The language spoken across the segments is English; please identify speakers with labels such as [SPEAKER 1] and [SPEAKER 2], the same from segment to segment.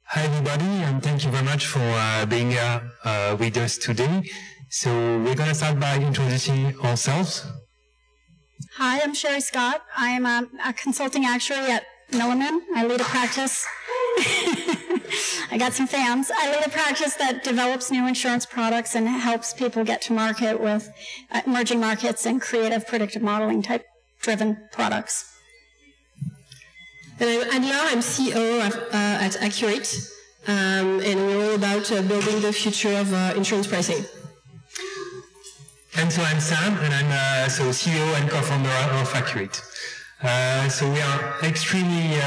[SPEAKER 1] Hi everybody, and thank you very much for being here with us today. So we're going to start by introducing ourselves.
[SPEAKER 2] Hi, I'm Sherry Scott. I'm a consulting actuary at Milliman. I lead a practice. I got some fans. I lead a practice that develops new insurance products and helps people get to market with emerging markets and creative predictive modeling type driven products.
[SPEAKER 3] And I'm Adila, I'm CEO at Akur8, and we're all about building the future of insurance pricing.
[SPEAKER 1] And so I'm Sam, and I'm CEO and co-founder of Akur8. So we are extremely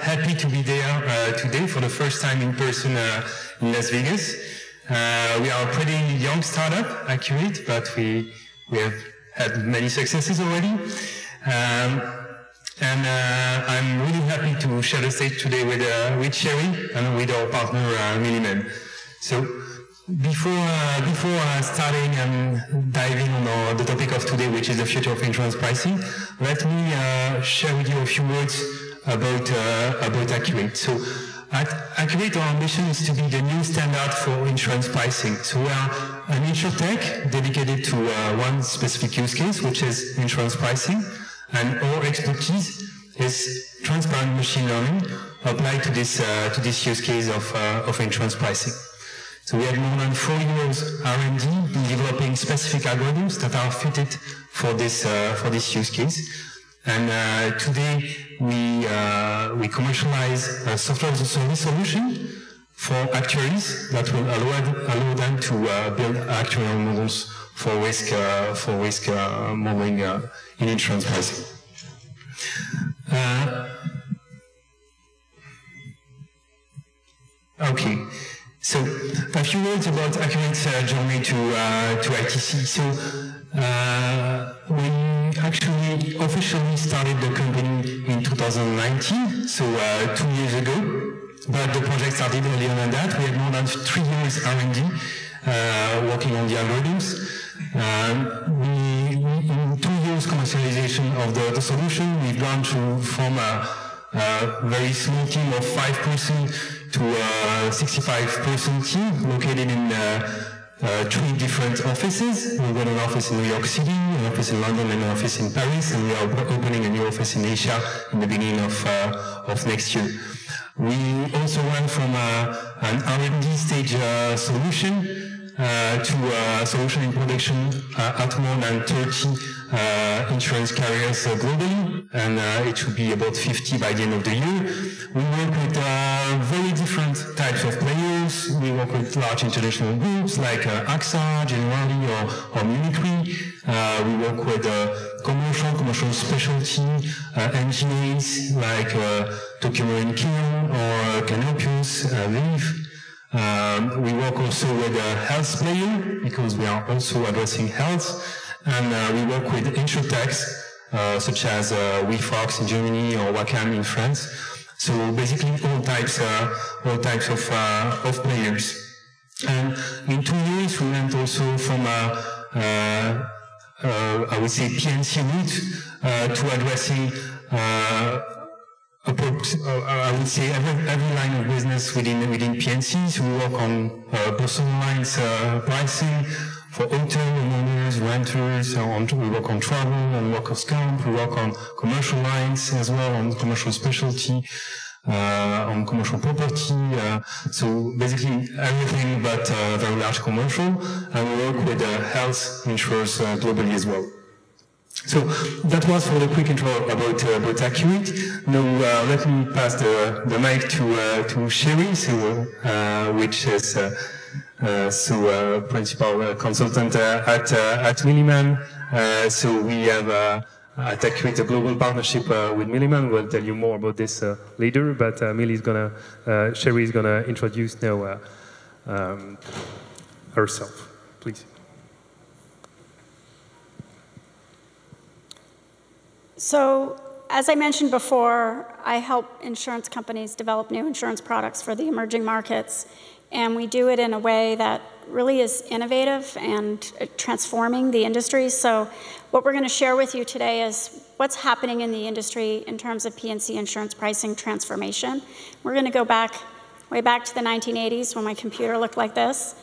[SPEAKER 1] happy to be there today for the first time in person in Las Vegas. We are a pretty young startup, Akur8, but we have had many successes already. And I'm really happy to share the stage today with Sherry and with our partner Milliman. So before starting and diving on the topic of today, which is the future of insurance pricing, let me share with you a few words about Akur8. So at Akur8, our ambition is to be the new standard for insurance pricing. So we are an Insuretech dedicated to one specific use case, which is insurance pricing. And our expertise is transparent machine learning applied to this use case of insurance pricing. So we have more than 4 years R&D in developing specific algorithms that are fitted for this use case. And today we commercialize a software as a service solution for actuaries that will allow them to build actuarial models for risk modeling in insurance pricing. Okay, so a few words about Akur8's journey to ITC. So we actually officially started the company in 2019, so 2 years ago. But the project started earlier than that. We had more than 3 years R&D working on the algorithms. In 2 years commercialization of the solution, we've gone from a very small team of 5% to a 65% team located in 3 different offices. We've got an office in New York City, an office in London, and an office in Paris, and we are opening a new office in Asia in the beginning of next year. We also went from an R&D stage solution to a solution in production at more than 30 insurance carriers globally, and it should be about 50 by the end of the year. We work with very different types of players. We work with large international groups like AXA, Generali, or Munich Re. We work with commercial specialty engineers like Tokyo Marine King or Canopius, Viv. We work also with a health player because we are also addressing health, and we work with Insuretechs such as WeFox in Germany or Wacom in France. So basically all types of players. And in 2 years we went also from I would say P&C route to addressing I would say every line of business within P&C. So we work on personal lines pricing for auto, owners, renters. We work on travel, on workers' comp. We work on commercial lines as well, on commercial specialty, on commercial property. So basically everything but very large commercial. And we work with health insurers globally as well. So that was for the quick intro about Akur8. Now let me pass the mic to Sherry, which is principal consultant at Milliman. So we have at Akur8 a global partnership with Milliman. We'll tell you more about this later. But Sherry is gonna introduce now herself, please.
[SPEAKER 2] So, as I mentioned before, I help insurance companies develop new insurance products for the emerging markets, and we do it in a way that really is innovative and transforming the industry. So what we're going to share with you today is what's happening in the industry in terms of P&C insurance pricing transformation. We're going to go back way back to the 1980s when my computer looked like this.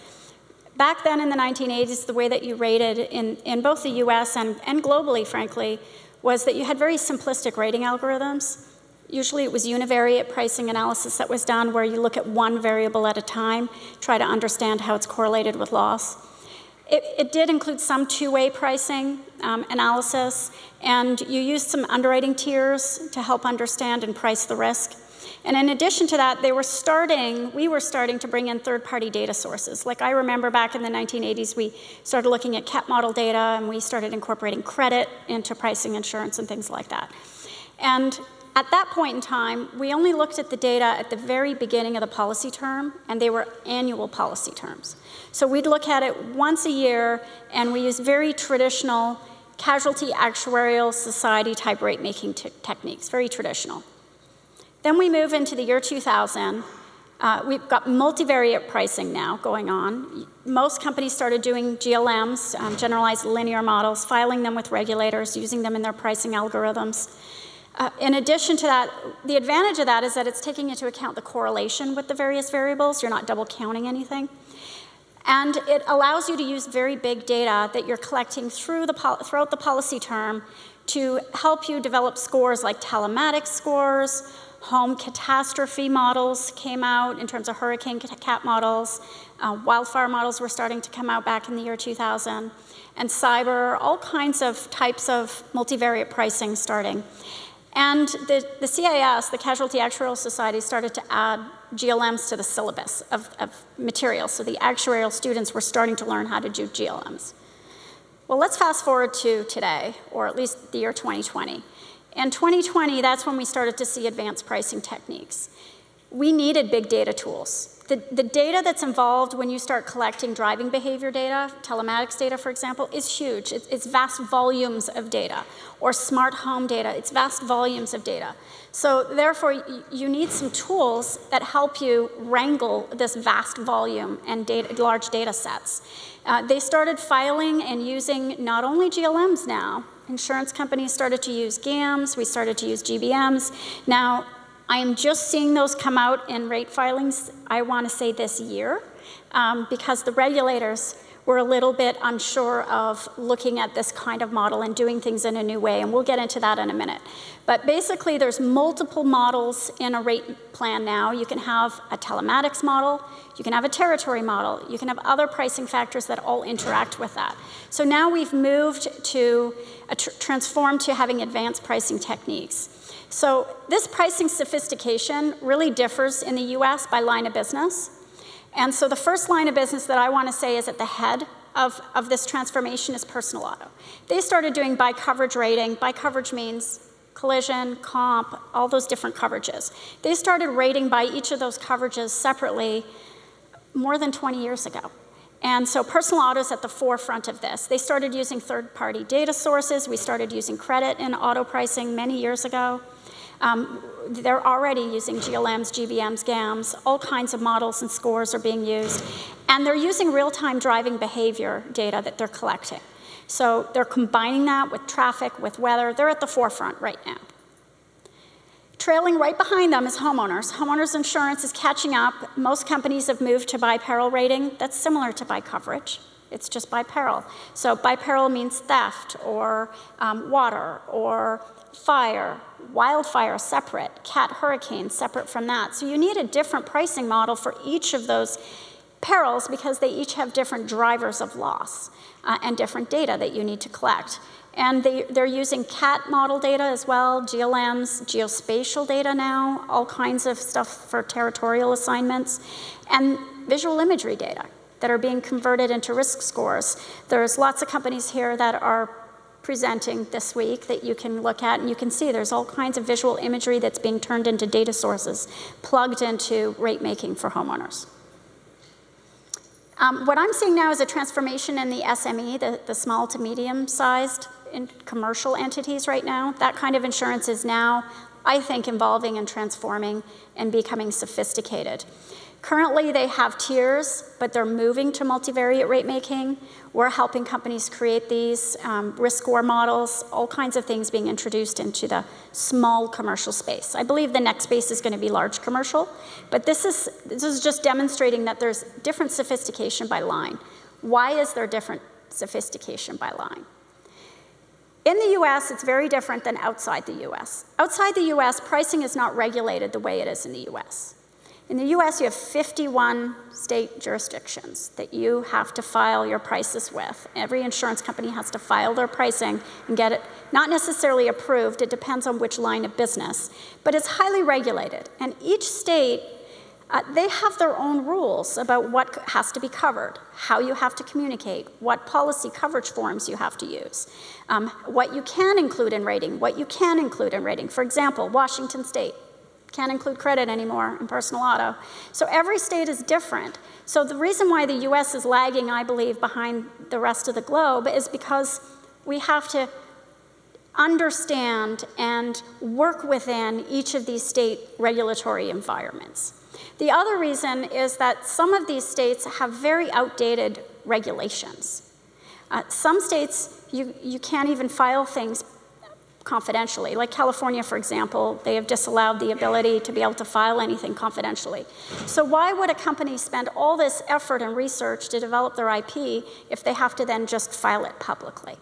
[SPEAKER 2] Back then in the 1980s, the way that you rated in both the US and globally, frankly, was that you had very simplistic rating algorithms. Usually it was univariate pricing analysis that was done where you look at one variable at a time, try to understand how it's correlated with loss. It did include some two-way pricing analysis, and you used some underwriting tiers to help understand and price the risk. And in addition to that, we were starting to bring in third-party data sources. Like I remember back in the 1980s, we started looking at cat model data, and we started incorporating credit into pricing insurance and things like that. And at that point in time, we only looked at the data at the very beginning of the policy term, and they were annual policy terms. So we'd look at it once a year, and we used very traditional casualty actuarial society type rate making techniques, very traditional. Then we move into the year 2000. We've got multivariate pricing now going on. Most companies started doing GLMs, generalized linear models, filing them with regulators, using them in their pricing algorithms. In addition to that, the advantage of that is that it's taking into account the correlation with the various variables. You're not double counting anything. And it allows you to use very big data that you're collecting throughout the policy term to help you develop scores like telematics scores, home catastrophe models came out in terms of hurricane cat models, wildfire models were starting to come out back in the year 2000, and cyber, all kinds of types of multivariate pricing starting. And the CIS, the Casualty Actuarial Society, started to add GLMs to the syllabus of materials. So the actuarial students were starting to learn how to do GLMs. Well, let's fast forward to today, or at least the year 2020. In 2020, that's when we started to see advanced pricing techniques. We needed big data tools. The data that's involved when you start collecting driving behavior data, telematics data, for example, is huge. It's vast volumes of data. Or smart home data, it's vast volumes of data. So therefore, you need some tools that help you wrangle this vast volume and large data sets. They started filing and using not only GLMs now. Insurance companies started to use GAMs, we started to use GBMs. Now, I am just seeing those come out in rate filings, I want to say this year, because the regulators were a little bit unsure of looking at this kind of model and doing things in a new way, and we'll get into that in a minute. But basically, there's multiple models in a rate plan now. You can have a telematics model, you can have a territory model, you can have other pricing factors that all interact with that. So now we've moved to, transformed to having advanced pricing techniques. So this pricing sophistication really differs in the US by line of business. And so the first line of business that I want to say is at the head of this transformation is personal auto. They started doing by coverage rating. By coverage means collision, comp, all those different coverages. They started rating by each of those coverages separately more than 20 years ago. And so personal auto is at the forefront of this. They started using third-party data sources. We started using credit in auto pricing many years ago. They're already using GLMs, GBMs, GAMs, all kinds of models and scores are being used. And they're using real-time driving behavior data that they're collecting. So they're combining that with traffic, with weather. They're at the forefront right now. Trailing right behind them is homeowners. Homeowners insurance is catching up. Most companies have moved to by peril rating. That's similar to by coverage. It's just by peril. So by peril means theft or water or fire, wildfire separate, cat hurricane separate from that. So you need a different pricing model for each of those perils because they each have different drivers of loss and different data that you need to collect. And they're using cat model data as well, GLMs, geospatial data now, all kinds of stuff for territorial assignments, and visual imagery data that are being converted into risk scores. There's lots of companies here that are presenting this week that you can look at, and you can see there's all kinds of visual imagery that's being turned into data sources, plugged into rate making for homeowners. What I'm seeing now is a transformation in the SME, the small to medium-sized commercial entities right now. That kind of insurance is now I think, evolving and transforming and becoming sophisticated. Currently, they have tiers, but they're moving to multivariate rate making. We're helping companies create these risk score models, all kinds of things being introduced into the small commercial space. I believe the next space is going to be large commercial, but this is just demonstrating that there's different sophistication by line. Why is there different sophistication by line? In the US, it's very different than outside the US. Outside the US, pricing is not regulated the way it is in the US. In the US, you have 51 state jurisdictions that you have to file your prices with. Every insurance company has to file their pricing and get it not necessarily approved. It depends on which line of business. But it's highly regulated. And each state, they have their own rules about what has to be covered, how you have to communicate, what policy coverage forms you have to use, what you can include in rating, what you can include in rating. For example, Washington State can't include credit anymore in personal auto. So every state is different. So the reason why the US is lagging, I believe, behind the rest of the globe is because we have to understand and work within each of these state regulatory environments. The other reason is that some of these states have very outdated regulations. Some states, you can't even file things confidentially. Like California, for example, they have disallowed the ability to be able to file anything confidentially. So why would a company spend all this effort and research to develop their IP if they have to then just file it publicly?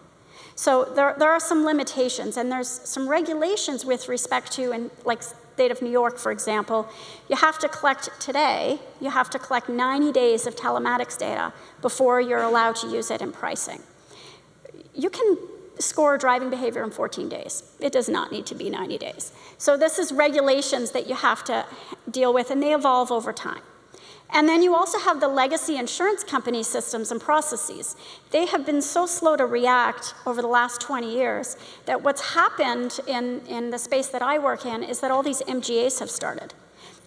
[SPEAKER 2] So there are some limitations, and there's some regulations with respect to, in like state of New York, for example, you have to collect today, you have to collect 90 days of telematics data before you're allowed to use it in pricing. You can score driving behavior in 14 days. It does not need to be 90 days. So this is regulations that you have to deal with, and they evolve over time. And then you also have the legacy insurance company systems and processes. They have been so slow to react over the last 20 years that what's happened in the space that I work in is that all these MGAs have started.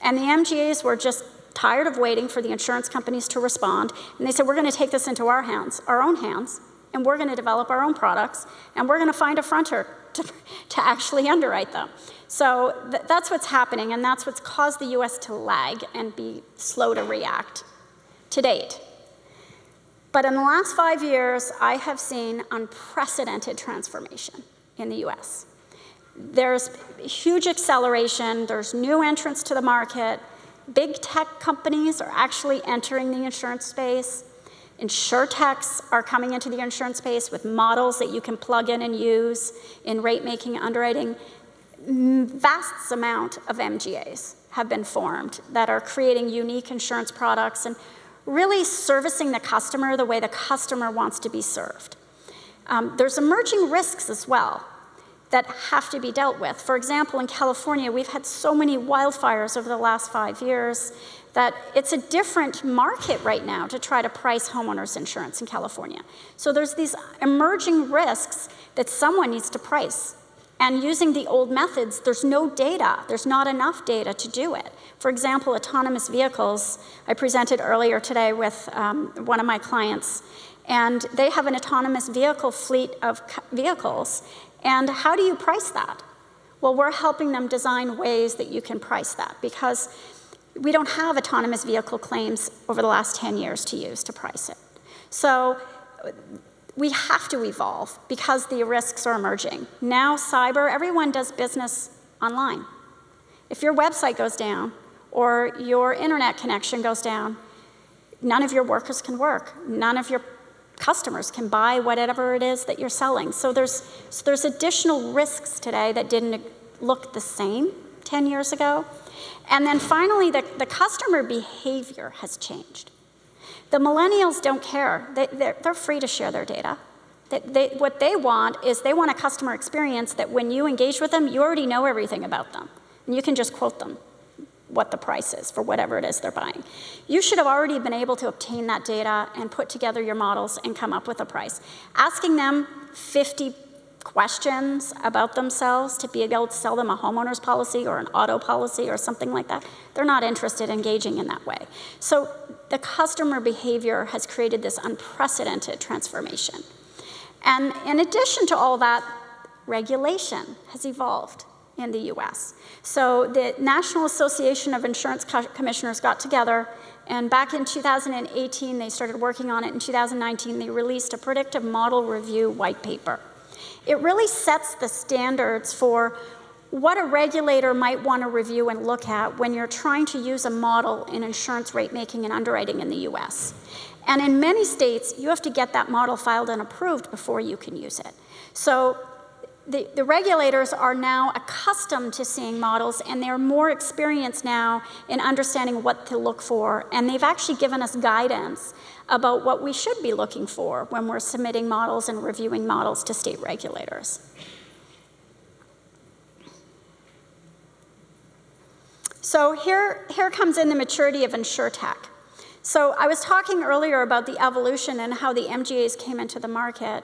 [SPEAKER 2] And the MGAs were just tired of waiting for the insurance companies to respond, and they said, we're going to take this into our hands, our own hands, and we're going to develop our own products, and we're going to find a fronter to actually underwrite them. So that's what's happening, and that's what's caused the US to lag and be slow to react to date. But in the last 5 years, I have seen unprecedented transformation in the US. There's huge acceleration, there's new entrants to the market, big tech companies are actually entering the insurance space. Insuretechs are coming into the insurance space with models that you can plug in and use in rate making, underwriting. Vast amount of MGAs have been formed that are creating unique insurance products and really servicing the customer the way the customer wants to be served. There's emerging risks as well that have to be dealt with. For example, in California, we've had so many wildfires over the last 5 years that it's a different market right now to try to price homeowners insurance in California. So there's these emerging risks that someone needs to price. And using the old methods, there's no data. There's not enough data to do it. For example, autonomous vehicles, I presented earlier today with one of my clients, and they have an autonomous vehicle fleet of vehicles. And how do you price that? Well, we're helping them design ways that you can price that, because we don't have autonomous vehicle claims over the last 10 years to use to price it. So we have to evolve because the risks are emerging. Now, cyber, everyone does business online. If your website goes down or your internet connection goes down, none of your workers can work. None of your customers can buy whatever it is that you're selling. So there's additional risks today that didn't look the same 10 years ago. And then finally, the customer behavior has changed. The millennials don't care. They're free to share their data. What they want is they want a customer experience that when you engage with them, you already know everything about them. And you can just quote them what the price is for whatever it is they're buying. You should have already been able to obtain that data and put together your models and come up with a price. Asking them 50 questions about themselves to be able to sell them a homeowner's policy or an auto policy or something like that, they're not interested in engaging in that way. So the customer behavior has created this unprecedented transformation. And in addition to all that, regulation has evolved. in the US. So the National Association of Insurance Commissioners got together, and back in 2018, they started working on it. In 2019, they released a predictive model review white paper. It really sets the standards for what a regulator might want to review and look at when you're trying to use a model in insurance rate making and underwriting in the US. And in many states, you have to get that model filed and approved before you can use it. So the regulators are now accustomed to seeing models, and they're more experienced now in understanding what to look for. And they've actually given us guidance about what we should be looking for when we're submitting models and reviewing models to state regulators. So here comes in the maturity of Insuretech. So I was talking earlier about the evolution and how the MGAs came into the market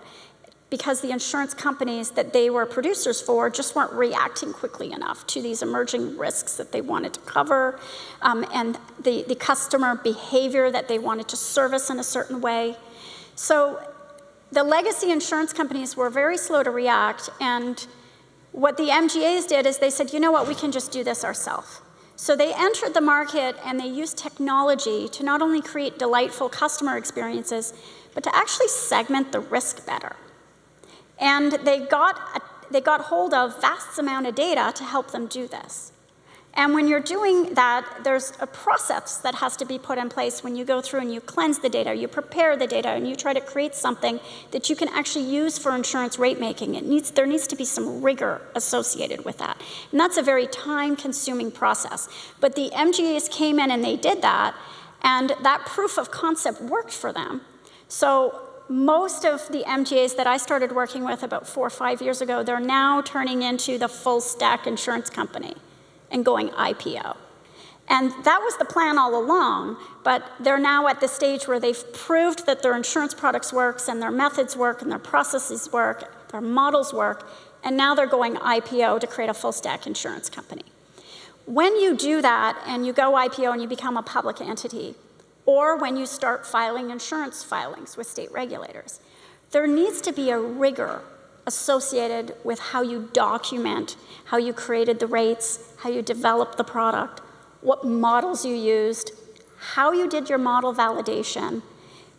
[SPEAKER 2] because the insurance companies that they were producers for just weren't reacting quickly enough to these emerging risks that they wanted to cover, and the customer behavior that they wanted to service in a certain way. So the legacy insurance companies were very slow to react, and what the MGAs did is they said, you know what, we can just do this ourselves. So they entered the market and they used technology to not only create delightful customer experiences, but to actually segment the risk better. And they got hold of vast amount of data to help them do this. And when you're doing that, there's a process that has to be put in place when you go through and you cleanse the data, you prepare the data, and you try to create something that you can actually use for insurance rate making. There needs to be some rigor associated with that. And that's a very time-consuming process. But the MGAs came in and they did that, and that proof of concept worked for them. So most of the MGAs that I started working with about 4 or 5 years ago, they're now turning into the full stack insurance company and going IPO. And that was the plan all along, but they're now at the stage where they've proved that their insurance products works and their methods work and their processes work, their models work, and now they're going IPO to create a full stack insurance company. When you do that and you go IPO and you become a public entity, or when you start filing insurance filings with state regulators, there needs to be a rigor associated with how you document, how you created the rates, how you developed the product, what models you used, how you did your model validation.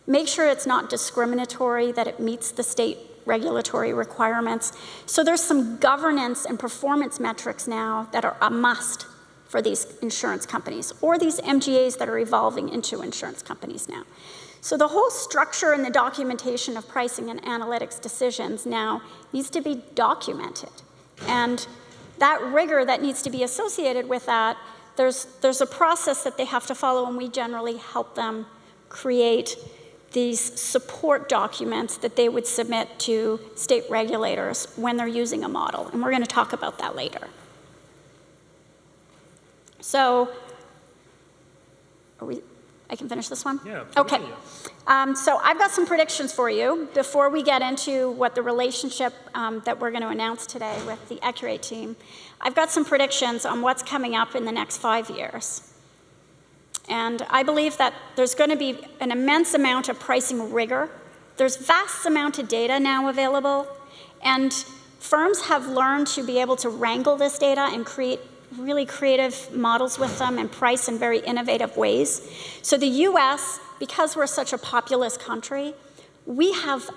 [SPEAKER 2] Make sure it's not discriminatory, that it meets the state regulatory requirements. So there's some governance and performance metrics now that are a must for these insurance companies, or these MGAs that are evolving into insurance companies now. So the whole structure and the documentation of pricing and analytics decisions now needs to be documented. And that rigor that needs to be associated with that, there's a process that they have to follow, and we generally help them create these support documents that they would submit to state regulators when they're using a model. And we're going to talk about that later. So, I can finish this one?
[SPEAKER 1] Yeah.
[SPEAKER 2] Okay. So I've got some predictions for you before we get into what the relationship that we're going to announce today with the Akur8 team. I've got some predictions on what's coming up in the next 5 years. And I believe that there's going to be an immense amount of pricing rigor. There's vast amount of data now available, and firms have learned to be able to wrangle this data and create really creative models with them and price in very innovative ways. So the US, because we're such a populous country, we have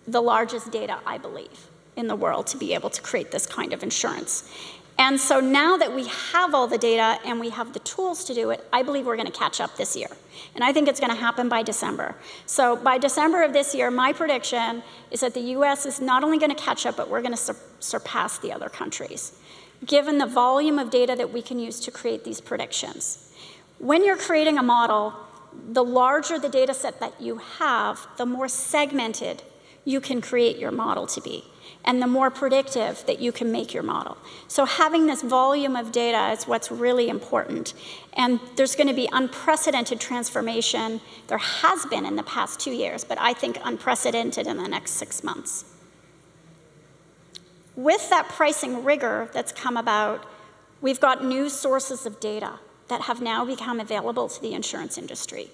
[SPEAKER 2] the largest data, I believe, in the world to be able to create this kind of insurance. And so now that we have all the data and we have the tools to do it, I believe we're going to catch up this year. And I think it's going to happen by December. So by December of this year, my prediction is that the US is not only going to catch up, but we're going to surpass the other countries, given the volume of data that we can use to create these predictions. When you're creating a model, the larger the data set that you have, the more segmented you can create your model to be, and the more predictive that you can make your model. So having this volume of data is what's really important. And there's going to be unprecedented transformation. There has been in the past 2 years, but I think unprecedented in the next 6 months. With that pricing rigor that's come about, we've got new sources of data that have now become available to the insurance industry.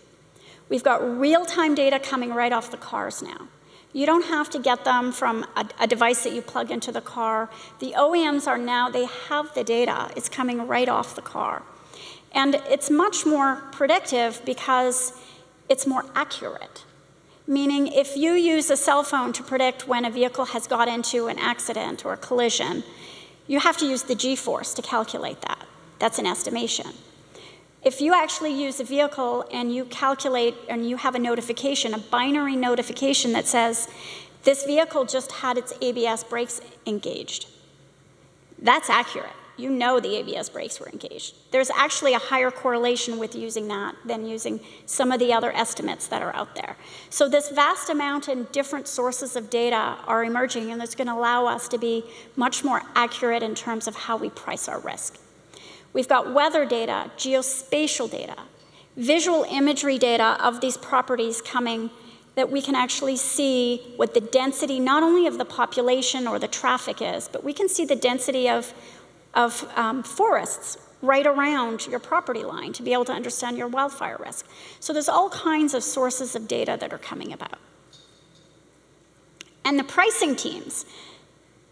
[SPEAKER 2] We've got real-time data coming right off the cars now. You don't have to get them from a device that you plug into the car. The OEMs are now, they have the data. It's coming right off the car. And it's much more predictive because it's more accurate. Meaning if you use a cell phone to predict when a vehicle has got into an accident or a collision, you have to use the G-force to calculate that. That's an estimation. If you actually use a vehicle and you calculate and you have a notification, a binary notification that says, this vehicle just had its ABS brakes engaged, that's accurate. You know the ABS brakes were engaged. There's actually a higher correlation with using that than using some of the other estimates that are out there. So this vast amount and different sources of data are emerging, and it's going to allow us to be much more accurate in terms of how we price our risk. We've got weather data, geospatial data, visual imagery data of these properties coming that we can actually see what the density not only of the population or the traffic is, but we can see the density of forests right around your property line to be able to understand your wildfire risk. So there's all kinds of sources of data that are coming about. And the pricing teams.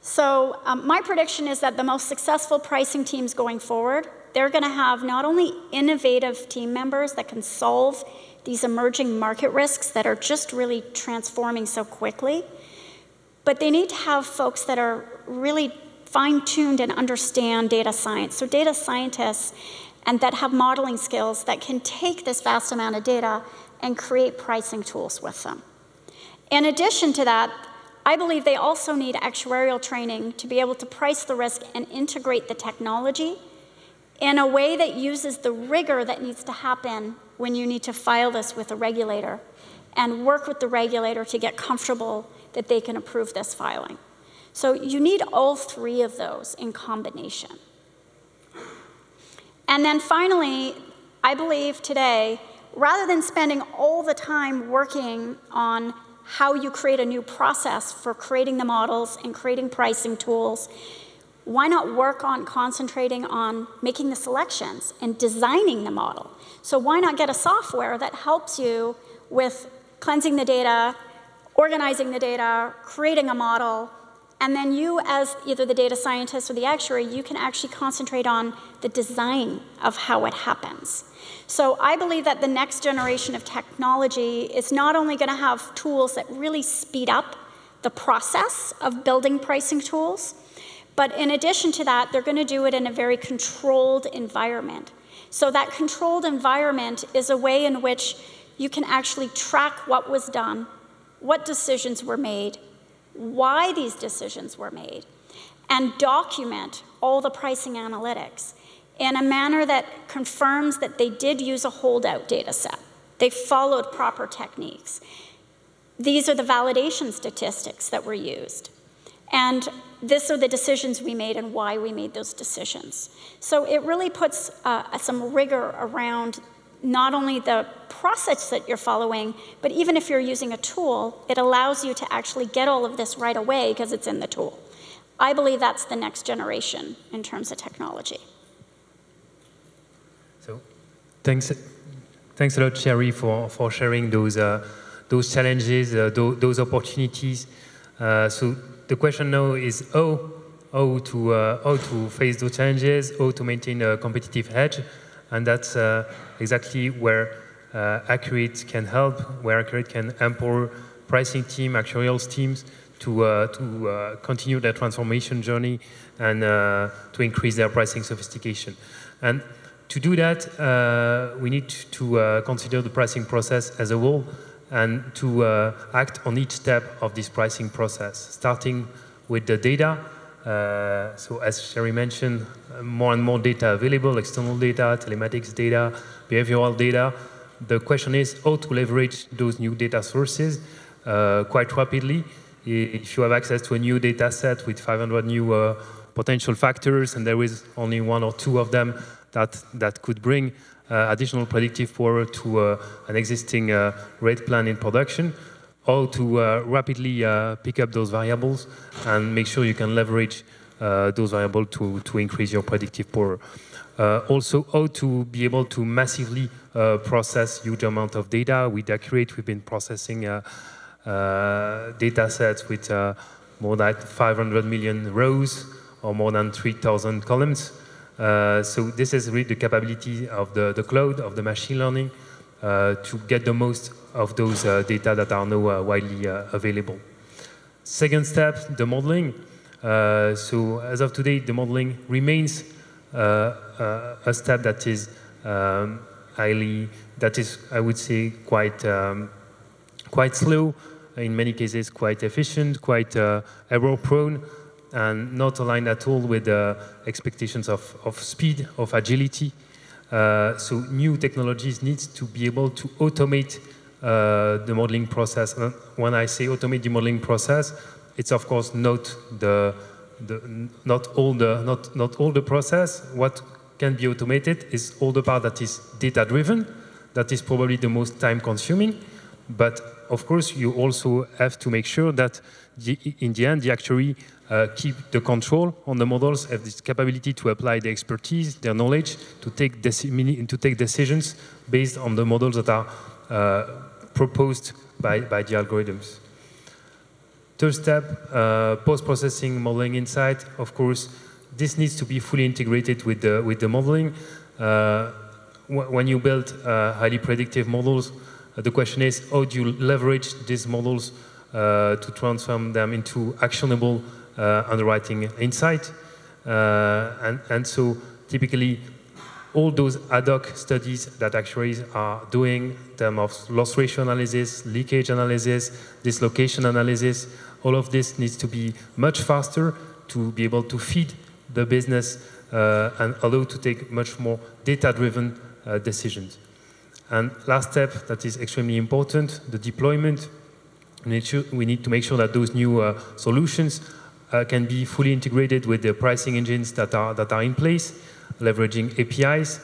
[SPEAKER 2] So my prediction is that the most successful pricing teams going forward, they're going to have not only innovative team members that can solve these emerging market risks that are just really transforming so quickly, but they need to have folks that are really fine-tuned and understand data science. So data scientists and that have modeling skills that can take this vast amount of data and create pricing tools with them. In addition to that, I believe they also need actuarial training to be able to price the risk and integrate the technology in a way that uses the rigor that needs to happen when you need to file this with a regulator and work with the regulator to get comfortable that they can approve this filing. So you need all three of those in combination. And then finally, I believe today, rather than spending all the time working on how you create a new process for creating the models and creating pricing tools, why not work on concentrating on making the selections and designing the model? So why not get a software that helps you with cleansing the data, organizing the data, creating a model, and then you, as either the data scientist or the actuary, you can actually concentrate on the design of how it happens. So I believe that the next generation of technology is not only going to have tools that really speed up the process of building pricing tools, but in addition to that, they're going to do it in a very controlled environment. So that controlled environment is a way in which you can actually track what was done, what decisions were made, why these decisions were made, and document all the pricing analytics in a manner that confirms that they did use a holdout data set. They followed proper techniques. These are the validation statistics that were used. And these are the decisions we made and why we made those decisions. So it really puts some rigor around not only the process that you're following, but even if you're using a tool, it allows you to actually get all of this right away because it's in the tool. I believe that's the next generation in terms of technology.
[SPEAKER 4] So thanks a lot, Sherry, for sharing those challenges, those opportunities. So the question now is how to face those challenges, how to maintain a competitive edge. And that's exactly where Akur8 can help, where Akur8 can empower pricing team, actuarial teams to continue their transformation journey and to increase their pricing sophistication. And to do that, we need to consider the pricing process as a whole and to act on each step of this pricing process, starting with the data. So as Sherry mentioned, more and more data available, external data, telematics data, behavioral data. The question is how to leverage those new data sources quite rapidly. If you have access to a new data set with 500 new potential factors and there is only one or two of them that could bring additional predictive power to an existing rate plan in production, how to rapidly pick up those variables and make sure you can leverage those variables to increase your predictive power. Also, how to be able to massively process huge amount of data. With Akur8, we've been processing data sets with more than 500 million rows or more than 3,000 columns. So this is really the capability of the cloud, of the machine learning, to get the most of those data that are now widely available. Second step, the modeling. So as of today, the modeling remains a step that is I would say, quite slow, in many cases quite efficient, quite error-prone, and not aligned at all with the expectations of speed, of agility. So new technologies need to be able to automate the modeling process. And when I say automate the modeling process, it's of course not all the process. What can be automated is all the part that is data-driven. That is probably the most time-consuming. But of course, you also have to make sure that in the end, the actuary keep the control on the models, have this capability to apply the expertise, their knowledge, to take decisions based on the models that are proposed by the algorithms. Third step, post-processing modeling insight. Of course, this needs to be fully integrated with the modeling. When you build highly predictive models, the question is, how do you leverage these models to transform them into actionable underwriting insight? And so typically, all those ad hoc studies that actuaries are doing in terms of loss ratio analysis, leakage analysis, dislocation analysis, all of this needs to be much faster to be able to feed the business and allow to take much more data-driven decisions. And last step that is extremely important, the deployment. We need to make sure that those new solutions can be fully integrated with the pricing engines that are in place, leveraging APIs.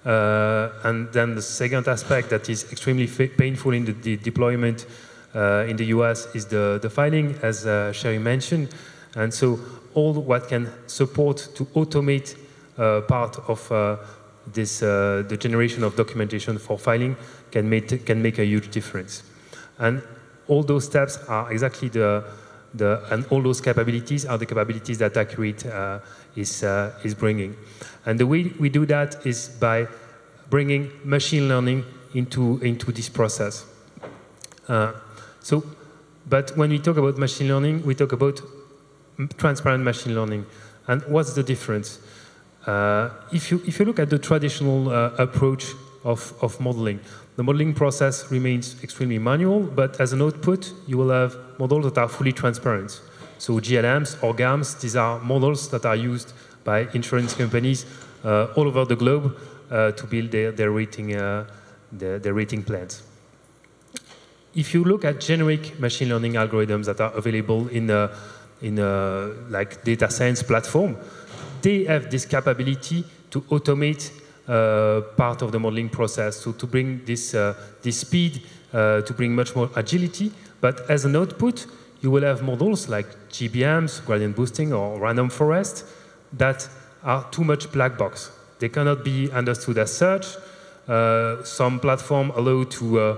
[SPEAKER 4] And then the second aspect that is extremely painful in the deployment in the US is the filing, as Sherry mentioned. And so all what can support to automate part of the generation of documentation for filing can make a huge difference. And all those steps are exactly and all those capabilities are the capabilities that Akur8 is bringing. And the way we do that is by bringing machine learning into this process. But when we talk about machine learning, we talk about transparent machine learning. And what's the difference? If you look at the traditional approach of modeling, the modeling process remains extremely manual, but as an output, you will have models that are fully transparent. So GLMs or GAMs, these are models that are used by insurance companies all over the globe to build their rating plans. If you look at generic machine learning algorithms that are available in like data science platform, they have this capability to automate part of the modeling process, so to bring this speed, to bring much more agility. But as an output, you will have models like GBMs, gradient boosting, or random forest that are too much black box. They cannot be understood as such. Some platforms allow to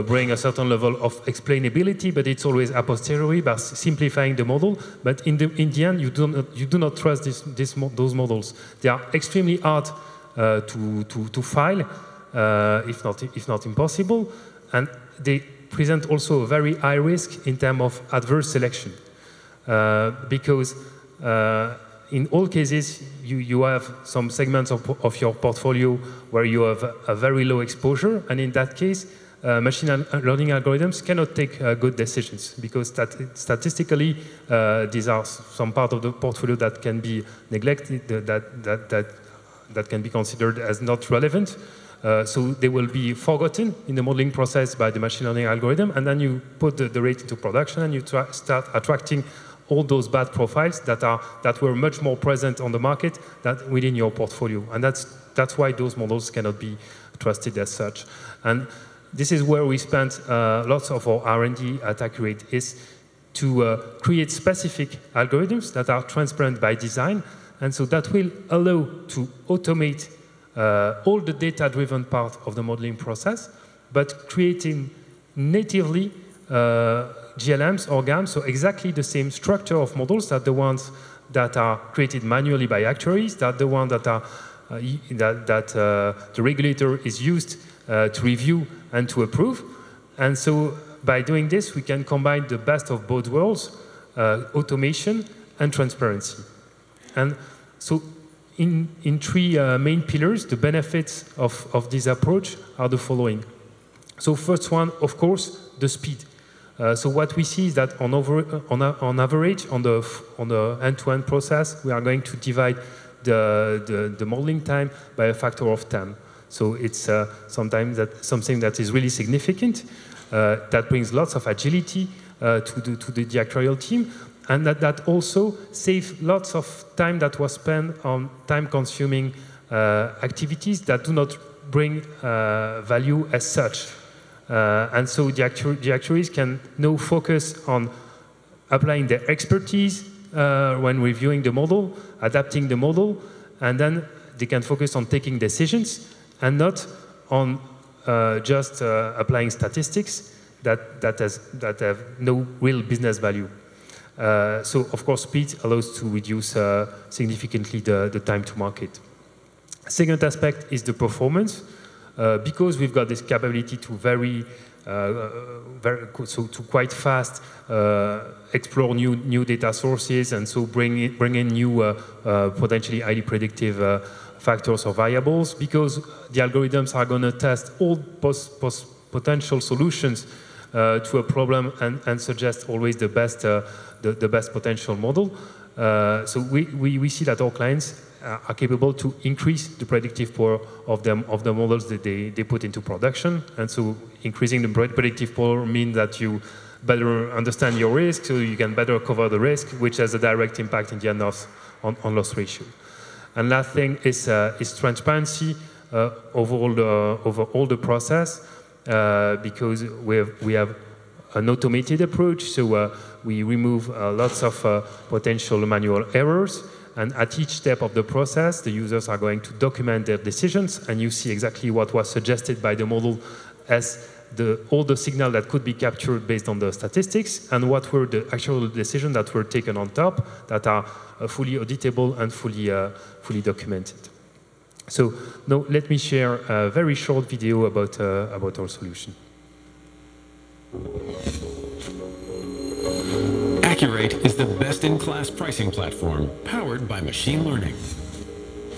[SPEAKER 4] bring a certain level of explainability, but it's always a posteriori by simplifying the model. But in the end, you do not trust those models. They are extremely hard to file, if not impossible, and they present also a very high risk in terms of adverse selection, because in all cases, you have some segments of your portfolio where you have a very low exposure, and in that case, machine learning algorithms cannot take good decisions, because statistically, these are some part of the portfolio that can be neglected, that can be considered as not relevant. So they will be forgotten in the modeling process by the machine learning algorithm, and then you put the rate into production, and you start attracting all those bad profiles that were much more present on the market than within your portfolio. And that's why those models cannot be trusted as such. And this is where we spent lots of our R&D at Akur8, is to create specific algorithms that are transparent by design, and so that will allow to automate all the data-driven part of the modeling process, but creating natively GLMs or GAMs, so exactly the same structure of models that the ones that are created manually by actuaries, that the ones that are the regulator is used to review and to approve. And so by doing this, we can combine the best of both worlds, automation and transparency. And so in three main pillars, the benefits of this approach are the following. So first one, of course, the speed. So what we see is that on average, on the end-to-end process, we are going to divide the modeling time by a factor of 10. So it's sometimes something that is really significant, that brings lots of agility to the actuarial team, and that also saves lots of time that was spent on time-consuming activities that do not bring value as such. And so the actuaries can now focus on applying their expertise when reviewing the model, adapting the model, and then they can focus on taking decisions and not on just applying statistics that have no real business value. So, of course, speed allows to reduce significantly the time to market. Second aspect is the performance. Because we've got this capability to to quite fast explore new data sources, and so bring in new potentially highly predictive factors or variables, because the algorithms are going to test all potential solutions to a problem and suggest always the best potential model. So we see that our clients are capable to increase the predictive power of the models that they put into production. And so increasing the predictive power means that you better understand your risk, so you can better cover the risk, which has a direct impact in the end on loss ratio. And last thing is transparency over all the process, because we have an automated approach, so we remove lots of potential manual errors. And at each step of the process, the users are going to document their decisions, and you see exactly what was suggested by the model as all the signal that could be captured based on the statistics, and what were the actual decisions that were taken on top that are fully auditable and fully documented. So now let me share a very short video about our solution.
[SPEAKER 5] Akur8 is the best-in-class pricing platform powered by machine learning.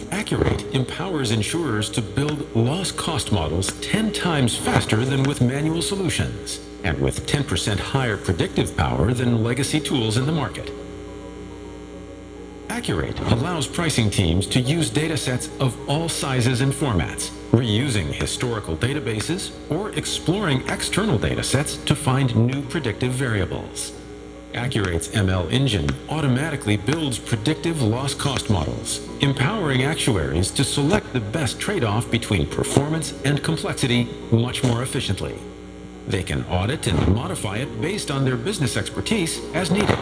[SPEAKER 5] Akur8 empowers insurers to build loss cost models 10 times faster than with manual solutions, and with 10% higher predictive power than legacy tools in the market. Akur8 allows pricing teams to use datasets of all sizes and formats, reusing historical databases or exploring external datasets to find new predictive variables. Akur8's ML engine automatically builds predictive loss cost models, empowering actuaries to select the best trade-off between performance and complexity much more efficiently. They can audit and modify it based on their business expertise as needed.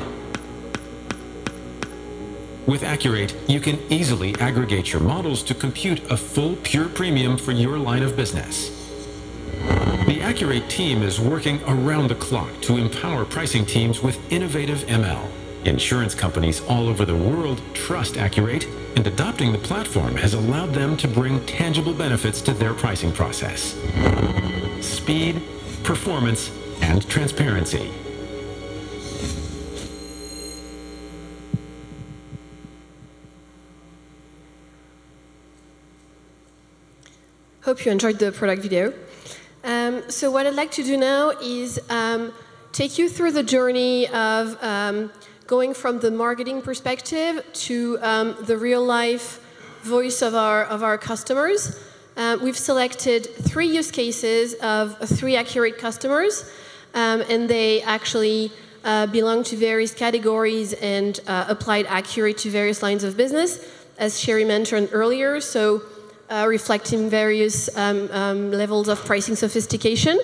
[SPEAKER 5] With Akur8, you can easily aggregate your models to compute a full pure premium for your line of business. The Akur8 team is working around the clock to empower pricing teams with innovative ML. Insurance companies all over the world trust Akur8, and adopting the platform has allowed them to bring tangible benefits to their pricing process. Speed, performance, and transparency.
[SPEAKER 3] Hope you enjoyed the product video. So what I'd like to do now is take you through the journey of going from the marketing perspective to the real-life voice of our customers. We've selected 3 use cases of 3 Akur8 customers, and they actually belong to various categories and applied Akur8 to various lines of business, as Sherry mentioned earlier. So reflecting various levels of pricing sophistication.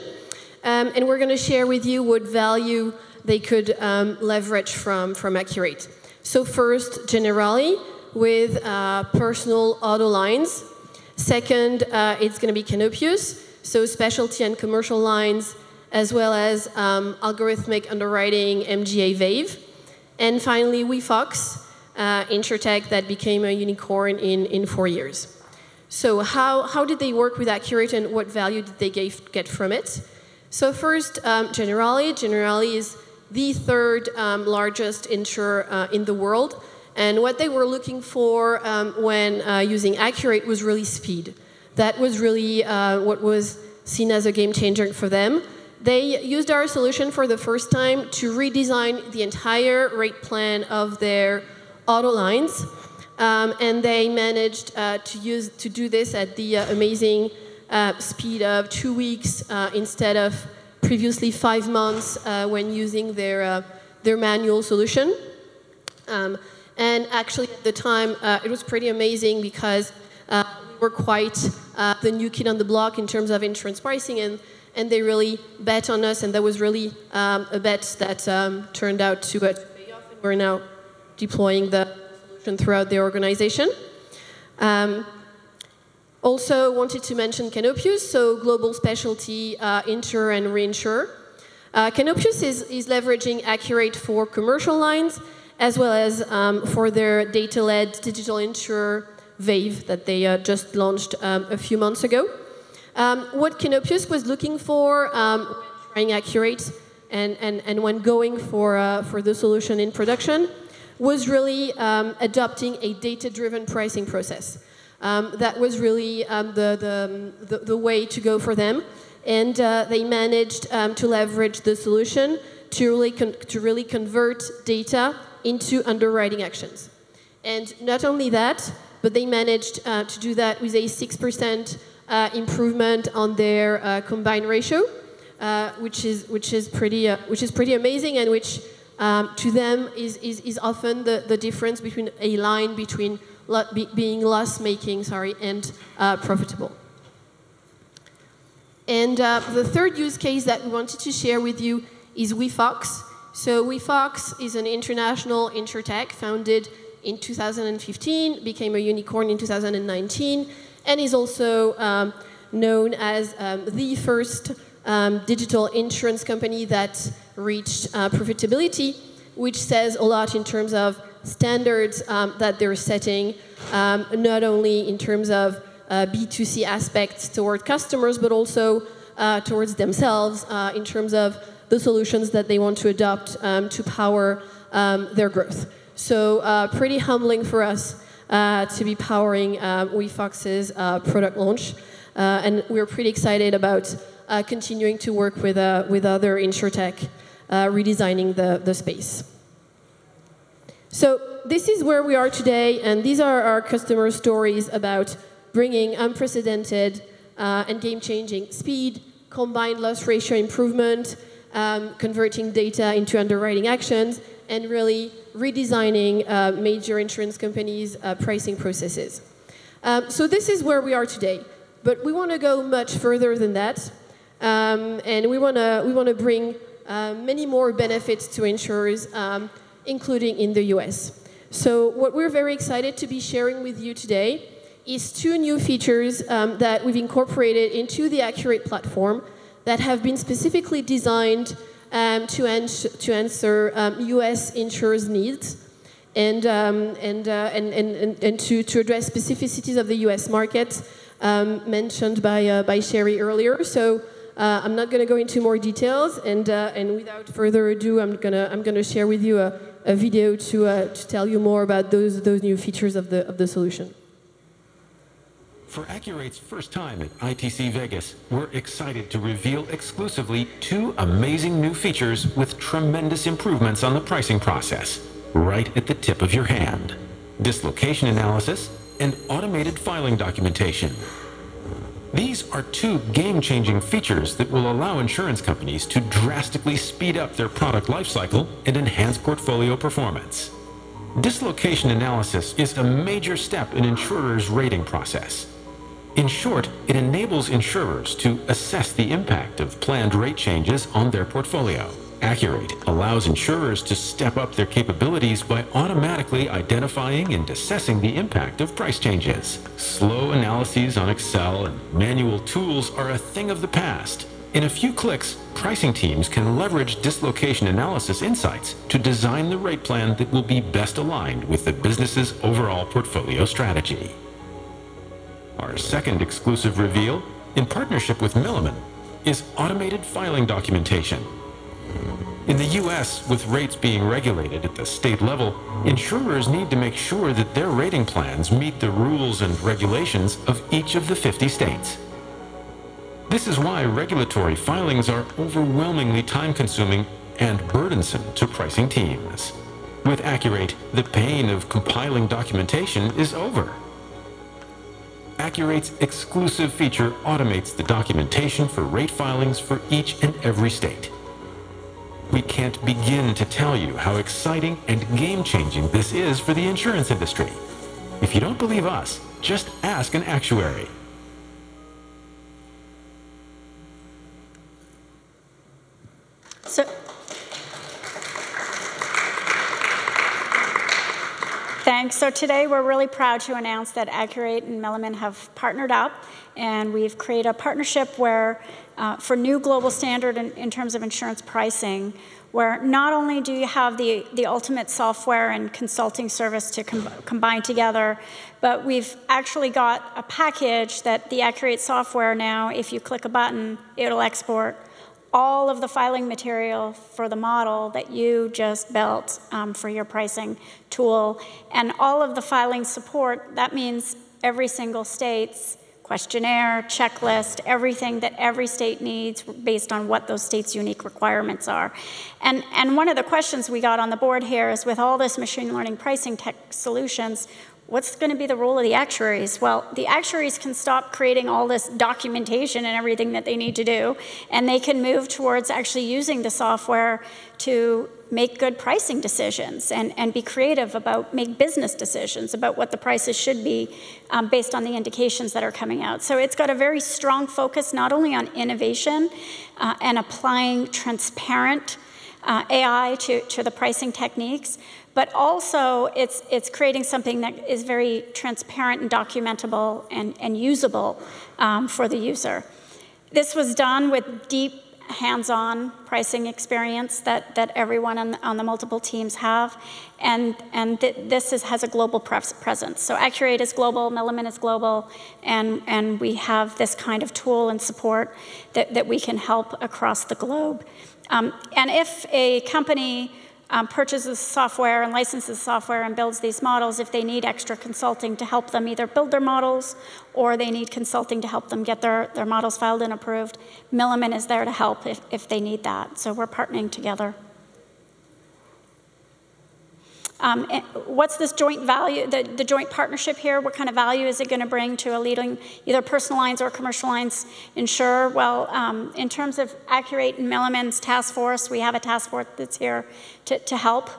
[SPEAKER 3] And we're going to share with you what value they could leverage from Akur8. So first, generally, with personal auto lines. Second, it's going to be Canopius, so specialty and commercial lines as well as algorithmic underwriting, MGA Wave. And finally, WeFox, Insuretech, that became a unicorn in 4 years. So how did they work with Akur8 and what value did they get from it? So first, Generali. Generali is the third largest insurer in the world. And what they were looking for when using Akur8 was really speed. That was really what was seen as a game changer for them. They used our solution for the first time to redesign the entire rate plan of their auto lines. And they managed to do this at the amazing speed of 2 weeks instead of previously 5 months when using their manual solution. And actually, at the time, it was pretty amazing because we were quite the new kid on the block in terms of insurance pricing, and they really bet on us, and that was really a bet that turned out to pay off, and we're now deploying the solution throughout the organization. Also wanted to mention Canopius, so global specialty insurer and reinsurer. Canopius is leveraging Akur8 for commercial lines, as well as for their data-led digital insurer, Wave, that they just launched a few months ago. What Canopius was looking for when trying Akur8 and when going for the solution in production was really adopting a data-driven pricing process. That was really the way to go for them. And they managed to leverage the solution to really convert data into underwriting actions. And not only that, but they managed to do that with a 6% improvement on their combined ratio, which is pretty amazing, and which to them is often the difference between a line between being loss-making, and profitable. And the third use case that we wanted to share with you is WeFox. So WeFox is an international insurtech founded in 2015, became a unicorn in 2019, and is also known as the first digital insurance company that reached profitability, which says a lot in terms of standards that they're setting, not only in terms of B2C aspects toward customers, but also towards themselves in terms of the solutions that they want to adopt to power their growth. So pretty humbling for us to be powering WeFox's product launch. And we're pretty excited about continuing to work with other Insuretech redesigning the space. So this is where we are today, and these are our customer stories about bringing unprecedented and game-changing speed, combined loss ratio improvement, converting data into underwriting actions, and really redesigning major insurance companies' pricing processes. So this is where we are today, but we want to go much further than that, and we want to bring many more benefits to insurers, including in the US. So what we're very excited to be sharing with you today is 2 new features that we've incorporated into the Akur8 platform that have been specifically designed to answer US insurers' needs and to address specificities of the US market mentioned by Sherry earlier. So I'm not going to go into more details, and without further ado, I'm gonna share with you a video to tell you more about those new features of the solution.
[SPEAKER 5] For Akur8's first time at ITC Vegas, we're excited to reveal exclusively 2 amazing new features with tremendous improvements on the pricing process, right at the tip of your hand: dislocation analysis and automated filing documentation. These are 2 game-changing features that will allow insurance companies to drastically speed up their product lifecycle and enhance portfolio performance. Dislocation analysis is a major step in insurers' rating process. In short, it enables insurers to assess the impact of planned rate changes on their portfolio. Akur8 allows insurers to step up their capabilities by automatically identifying and assessing the impact of price changes. Slow analyses on Excel and manual tools are a thing of the past. In a few clicks, pricing teams can leverage dislocation analysis insights to design the rate plan that will be best aligned with the business's overall portfolio strategy. Our second exclusive reveal, in partnership with Milliman, is automated filing documentation. In the U.S., with rates being regulated at the state level, insurers need to make sure that their rating plans meet the rules and regulations of each of the 50 states. This is why regulatory filings are overwhelmingly time-consuming and burdensome to pricing teams. With Akur8, the pain of compiling documentation is over. Akur8's exclusive feature automates the documentation for rate filings for each and every state. We can't begin to tell you how exciting and game-changing this is for the insurance industry. If you don't believe us, just ask an actuary.
[SPEAKER 2] Thanks. So today we're really proud to announce that Akur8 and Milliman have partnered up, and we've created a partnership where, for new global standard in terms of insurance pricing, where not only do you have the ultimate software and consulting service to combine together, but we've actually got a package that the Akur8 software now, if you click a button, it'll export all of the filing material for the model that you just built for your pricing tool. And all of the filing support, that means every single state's questionnaire, checklist, everything that every state needs based on what those states' unique requirements are. And one of the questions we got on the board here is, with all this machine learning pricing tech solutions, what's going to be the role of the actuaries? Well, the actuaries can stop creating all this documentation and everything that they need to do, and they can move towards actually using the software to make good pricing decisions and be creative about, make business decisions about what the prices should be based on the indications that are coming out. So it's got a very strong focus not only on innovation and applying transparent AI to the pricing techniques, but also it's creating something that is very transparent and documentable and usable for the user. This was done with deep hands-on pricing experience that everyone on the multiple teams have, and this has a global presence. So Akur8 is global, Milliman is global, and we have this kind of tool and support that we can help across the globe. And if a company purchases software and licenses software and builds these models, if they need extra consulting to help them either build their models or they need consulting to help them get their models filed and approved, Milliman is there to help if they need that. So we're partnering together. What's this joint value, the joint partnership here? What kind of value is it going to bring to a leading either personal lines or commercial lines insurer? Well, in terms of Akur8 and Milliman's task force, we have a task force that's here to help.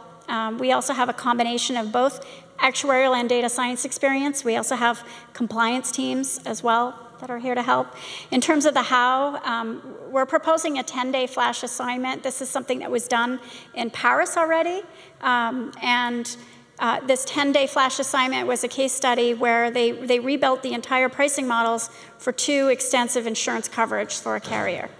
[SPEAKER 2] We also have a combination of both actuarial and data science experience. We also have compliance teams as well that are here to help. In terms of the how, we're proposing a 10-day flash assignment. This is something that was done in Paris already. This 10-day flash assignment was a case study where they rebuilt the entire pricing models for 2 extensive insurance coverage for a carrier.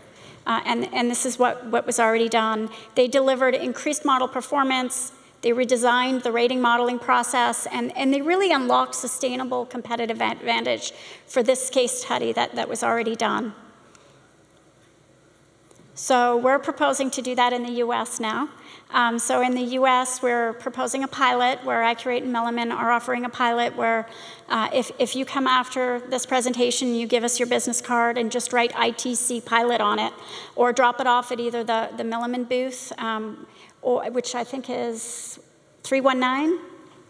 [SPEAKER 2] And this is what was already done. They delivered increased model performance. They redesigned the rating modeling process, and they really unlocked sustainable competitive advantage for this case study that was already done. So we're proposing to do that in the US now. So in the US, we're proposing a pilot where Akur8 and Milliman are offering a pilot where if you come after this presentation, you give us your business card and just write ITC pilot on it, or drop it off at either the Milliman booth, which I think is 319,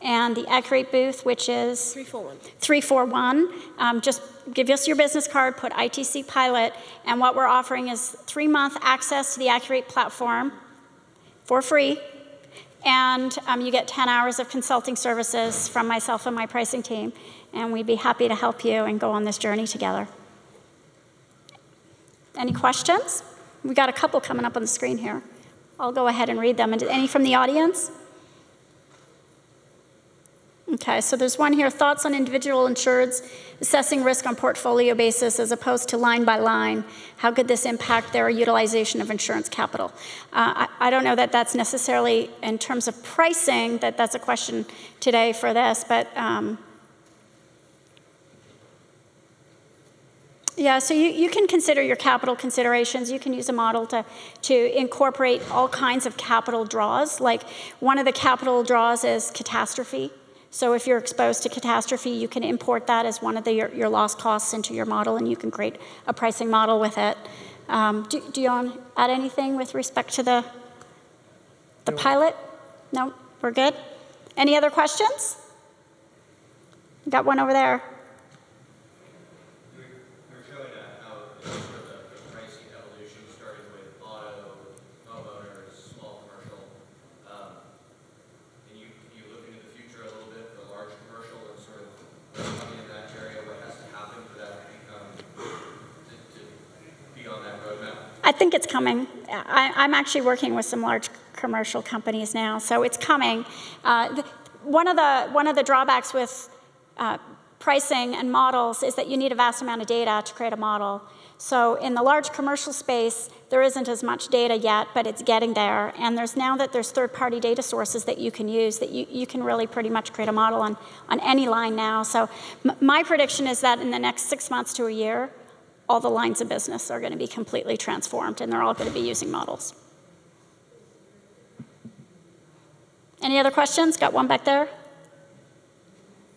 [SPEAKER 2] and the Akur8 booth, which is 341. Just give us your business card, put ITC pilot, and what we're offering is 3-month access to the Akur8 platform for free, and you get 10 hours of consulting services from myself and my pricing team, and we'd be happy to help you and go on this journey together. Any questions? We got a couple coming up on the screen here. I'll go ahead and read them. And any from the audience? Okay, so there's one here, thoughts on individual insureds assessing risk on portfolio basis as opposed to line by line. How could this impact their utilization of insurance capital? I don't know that that's necessarily in terms of pricing, that's a question today for this, but yeah, so you can consider your capital considerations. You can use a model to incorporate all kinds of capital draws. Like one of the capital draws is catastrophe. So if you're exposed to catastrophe, you can import that as one of your loss costs into your model, and you can create a pricing model with it. Do you want to add anything with respect to the pilot? No, we're good. Any other questions? Got one over there. I think it's coming. I'm actually working with some large commercial companies now, so it's coming. One of the drawbacks with pricing and models is that you need a vast amount of data to create a model. So in the large commercial space, there isn't as much data yet, but it's getting there. And there's third-party data sources that you can use that you can really pretty much create a model on any line now. So my prediction is that in the next 6 months to a year, all the lines of business are going to be completely transformed, and they're all going to be using models. Any other questions? Got one back there.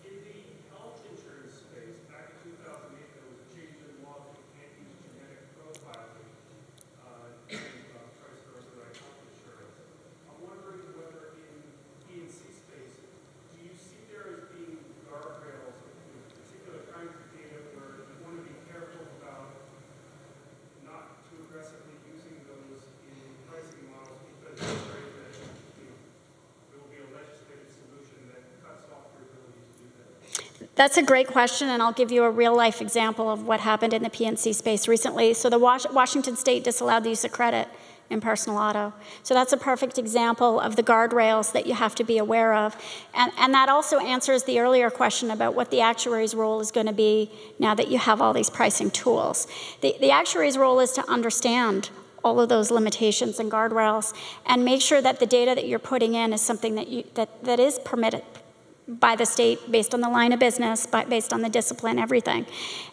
[SPEAKER 6] In the health insurance space, back in 2008, there was a change in law that you can't use genetic profiling to price for underwrite health insurance. I'm wondering whether in P&C space, do you see there as being guardrails with particular kinds of data where you want to be careful about not too aggressively using those in pricing models because you're afraid that there will be a legislative solution that cuts off your ability to do that?
[SPEAKER 2] That's a great question, and I'll give you a real-life example of what happened in the P&C space recently. So the Washington State disallowed the use of credit in personal auto. So that's a perfect example of the guardrails that you have to be aware of. And that also answers the earlier question about what the actuary's role is going to be now that you have all these pricing tools. The actuary's role is to understand all of those limitations and guardrails and make sure that the data that you're putting in is something that is permitted by the state based on the line of business, based on the discipline, everything.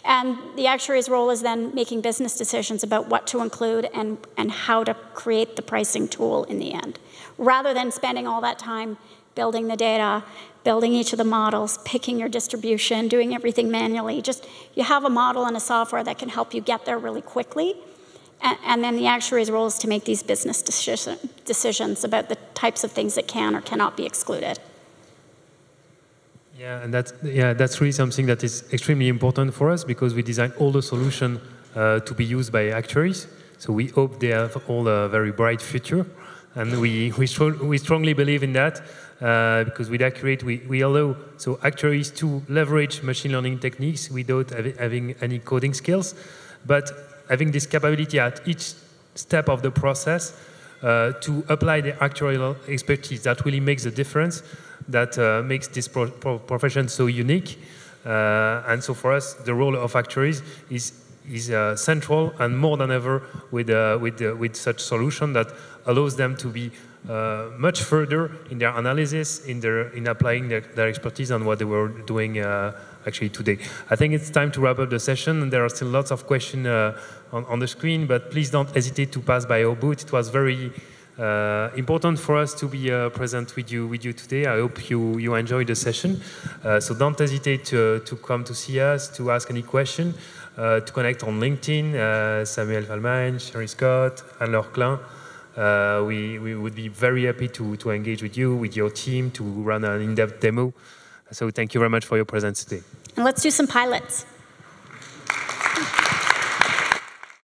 [SPEAKER 2] And the actuary's role is then making business decisions about what to include and how to create the pricing tool in the end, rather than spending all that time building the data, building each of the models, picking your distribution, doing everything manually. Just you have a model and a software that can help you get there really quickly. And then the actuary's role is to make these business decisions about the types of things that can or cannot be excluded.
[SPEAKER 4] Yeah, and that's really something that is extremely important for us because we design all the solutions to be used by actuaries. So we hope they have all a very bright future, and we strongly believe in that because with Akur8 we allow actuaries to leverage machine learning techniques without having any coding skills, but having this capability at each step of the process to apply the actuarial expertise that really makes a difference. That makes this profession so unique, and so for us, the role of actuaries is central and more than ever with such solution that allows them to be much further in their analysis, in applying their expertise on what they were doing actually today. I think it's time to wrap up the session. There are still lots of questions on the screen, but please don't hesitate to pass by our booth. It was very important for us to be present with you today. I hope you enjoyed the session. So don't hesitate to come to see us, to ask any question, to connect on LinkedIn, Samuel Valmagne, Sherry Scott, Anne-Laure Klein. We would be very happy to engage with you, with your team, to run an in-depth demo. So thank you very much for your presence today.
[SPEAKER 2] And let's do some pilots.